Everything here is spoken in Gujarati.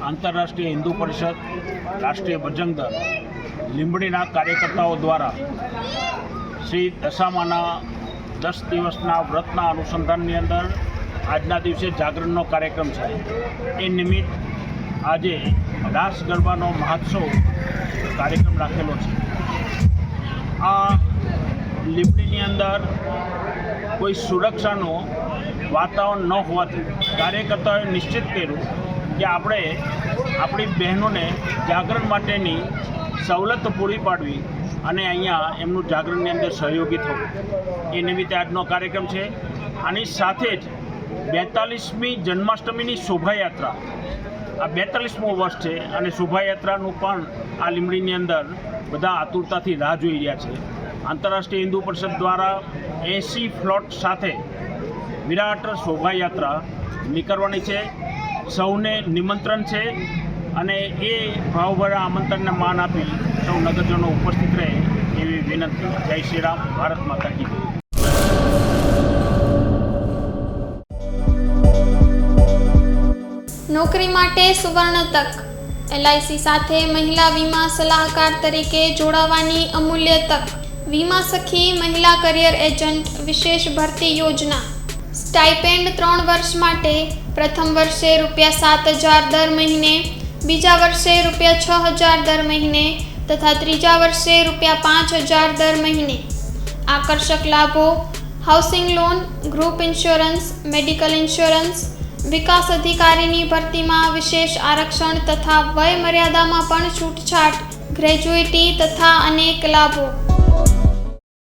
આંતરરાષ્ટ્રીય હિન્દુ પરિષદ, રાષ્ટ્રીય બજરંગ દળ, લીંબડીના કાર્યકર્તાઓ દ્વારા શ્રી દશામાના 10 દિવસના વ્રતના અનુસંધાનની અંદર આજના દિવસે જાગરણનો કાર્યક્રમ છે. એ નિમિત્ત આજે રાસ ગરબાનો મહોત્સવ કાર્યક્રમ રાખેલો છે. આ લીંબડીની અંદર કોઈ સુરક્ષાનું વાતાવરણ ન હોવાથી કાર્યકર્તાઓએ નિશ્ચિત કર્યું કે આપણે આપણી બહેનોને જાગરણ માટેની સવલત પૂરી પાડવી અને અહીંયા એમનું જાગરણની અંદર સહયોગી થવું. એ નિમિત્તે આજનો કાર્યક્રમ છે. આની સાથે જ 42મી જન્માષ્ટમીની શોભાયાત્રા, આ 42મું વર્ષ છે અને શોભાયાત્રાનું પણ આ લીંબડીની અંદર બધા આતુરતાથી રાહ જોઈ રહ્યા છે. આંતરરાષ્ટ્રીય હિન્દુ પરિષદ દ્વારા 80 ફ્લોટ સાથે વિરાટ શોભાયાત્રા નીકળવાની છે. સૌને નિમંત્રણ છે અને એ ભાવભરા આમંત્રણને માન આપી સૌ નગરજનો ઉપસ્થિત રહે એવી વિનંતી. જય શ્રી રામ. ભારત માતા કી જય. નોકરી માટે સુવર્ણ તક. એલઆઈસી સાથે મહિલા વીમા સલાહકાર તરીકે જોડાવાની અમૂલ્ય તક. વીમા સખી મહિલા કરિયર એજન્ટ વિશેષ ભરતી યોજના. સ્ટાઇપેન્ડ 3 વર્ષ માટે. પ્રથમ વર્ષે ₹7,000 દર મહિને, બીજા વર્ષે ₹6,000 દર મહિને તથા ત્રીજા વર્ષે ₹5,000 દર મહિને. આકર્ષક લાભો: housing loan, group insurance, medical insurance. વિકાસ અધિકારીની ભરતીમાં વિશેષ આરક્ષણ તથા વય મર્યાદામાં પણ છૂટછાટ, ગ્રેજ્યુઇટી તથા અનેક લાભો.